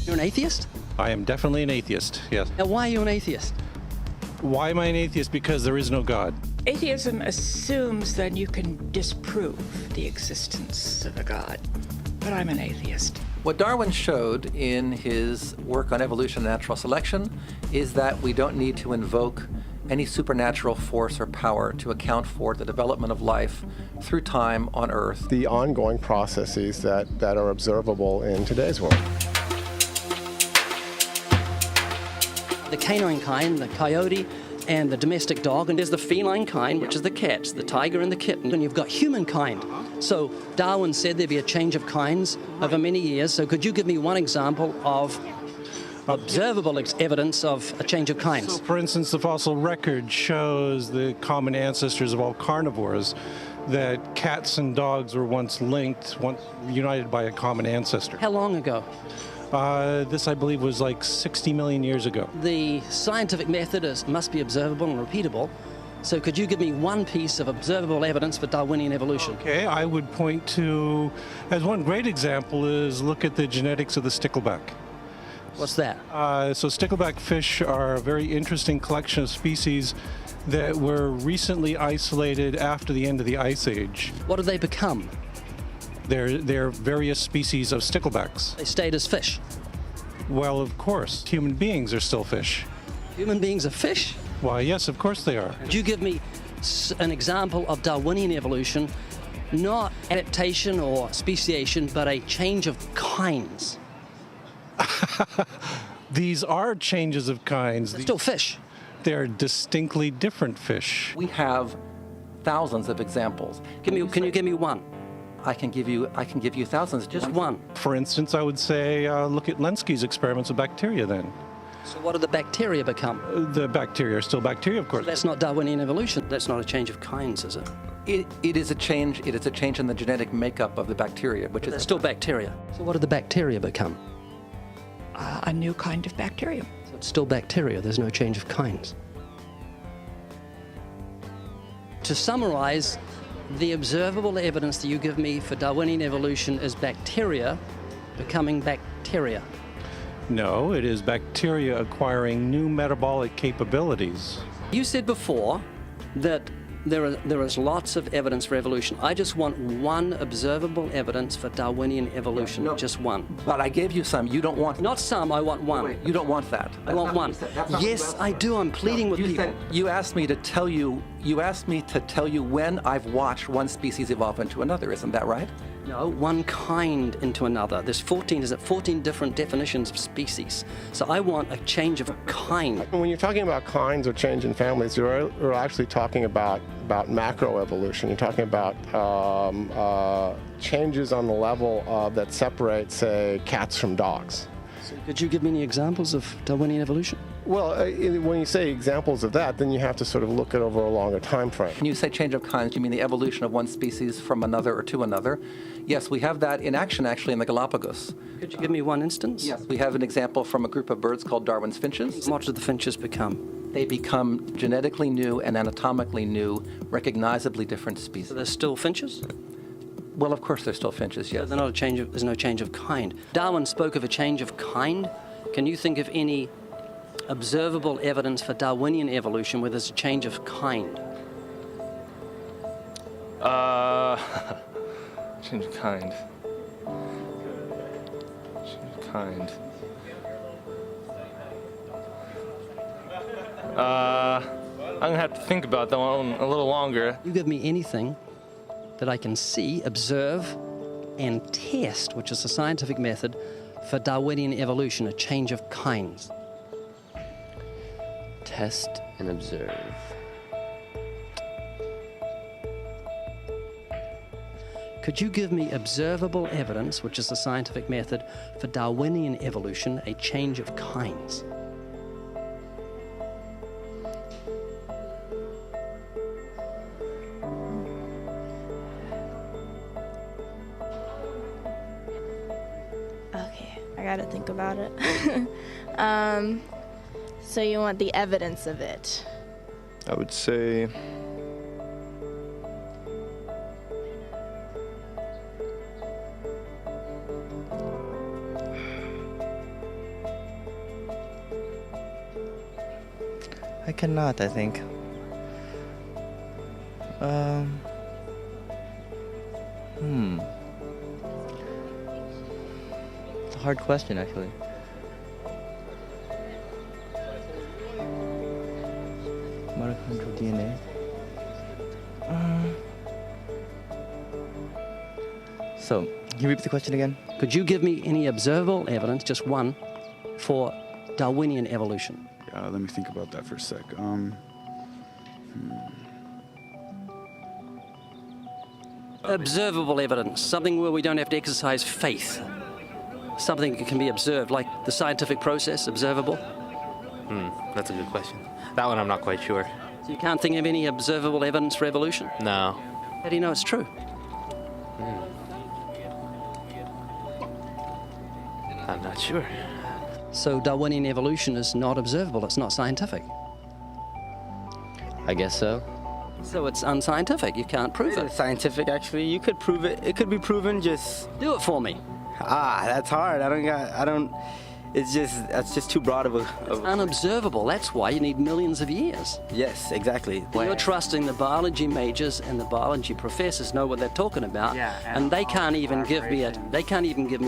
You're an atheist? I am definitely an atheist, yes. Now, why are you an atheist? Why am I an atheist? Because there is no God. Atheism assumes that you can disprove the existence of a God, but I'm an atheist. What Darwin showed in his work on evolution and natural selection is that we don't need to invoke any supernatural force or power to account for the development of life through time on Earth. The ongoing processes that are observable in today's world. The canine kind, the coyote, and the domestic dog, and there's the feline kind, which is the cats, the tiger and the kitten, and you've got humankind. So Darwin said there'd be a change of kinds over many years. So could you give me one example of observable evidence of a change of kinds? So, for instance, the fossil record shows the common ancestors of all carnivores, that cats and dogs were once linked, once united by a common ancestor. How long ago? This, I believe, was like 60 million years ago. The scientific method must be observable and repeatable. So could you give me one piece of observable evidence for Darwinian evolution? Okay, I would point to, as one great example, is look at the genetics of the stickleback. What's that? So stickleback fish are a very interesting collection of species that were recently isolated after the end of the Ice Age. What did they become? They're various species of sticklebacks. They stayed as fish. Well, of course, human beings are still fish. Human beings are fish? Why, yes, of course they are. Could you give me an example of Darwinian evolution, not adaptation or speciation, but a change of kinds? These are changes of kinds. They're still fish. They're distinctly different fish. We have thousands of examples. Can you give me one? I can give you thousands. Just one. For instance, I would say look at Lenski's experiments with bacteria then. So what did the bacteria become? The bacteria are still bacteria, of course. That's not Darwinian evolution. That's not a change of kinds, is it? It is a change. It is a change in the genetic makeup of the bacteria, which They're is still bacteria. So what did the bacteria become? A new kind of bacterium. So it's still bacteria. There's no change of kinds. To summarize, the observable evidence that you give me for Darwinian evolution is bacteria becoming bacteria. No, it is bacteria acquiring new metabolic capabilities. You said before that there is lots of evidence for evolution. I just want one observable evidence for Darwinian evolution, No, just one. But I gave you some. You don't want. Not some, I want one. Wait, you don't want that. I want one. Yes, I do. I'm pleading with people. You asked me to tell you. You asked me to tell you when I've watched one species evolve into another. Isn't that right? No, one kind into another. There's 14 different definitions of species. So I want a change of kind. When you're talking about kinds or change in families, you're actually talking about macroevolution. You're talking about changes on the level that separate, say, cats from dogs. So could you give me any examples of Darwinian evolution? Well, when you say examples of that, then you have to sort of look at over a longer time frame. When you say change of kinds, you mean the evolution of one species from another or to another? Yes, we have that in action actually in the Galapagos. Could you give me one instance? Yes, we have an example from a group of birds called Darwin's finches. What did the finches become? They become genetically new and anatomically new, recognizably different species. So they're still finches? Well, of course, they're still finches, yes. They're not there's no change of kind. Darwin spoke of a change of kind. Can you think of any observable evidence for Darwinian evolution where there's a change of kind? Change of kind. Change of kind. I'm gonna have to think about that one a little longer. You give me anything that I can see, observe, and test, which is the scientific method for Darwinian evolution, a change of kinds. Test and observe. Could you give me observable evidence, which is the scientific method for Darwinian evolution, a change of kinds? Okay, I gotta think about it. So you want the evidence of it? I would say I cannot, I think. It's a hard question, actually. Mitochondrial DNA. So, can you repeat the question again? Could you give me any observable evidence, just one, for Darwinian evolution? Let me think about that for a sec. Observable evidence, something where we don't have to exercise faith. Something that can be observed, like the scientific process, observable. That's a good question. That one I'm not quite sure. So you can't think of any observable evidence for evolution? No. How do you know it's true? I'm not sure. So Darwinian evolution is not observable, it's not scientific. I guess so. So it's unscientific, you can't prove it. It's scientific, actually. You could prove it. It could be proven, just... Do it for me. That's hard. That's just too broad of a... Unobservable, that's why you need millions of years. Yes, exactly. You're trusting the biology majors and the biology professors know what they're talking about, and they can't even give me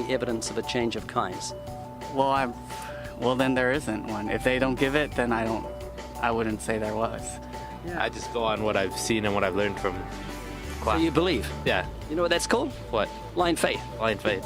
evidence of a change of kinds. Well, then there isn't one. If they don't give it, then I wouldn't say there was. Yeah. I just go on what I've seen and what I've learned from class. So you believe? Yeah. You know what that's called? What? Blind faith. Blind faith.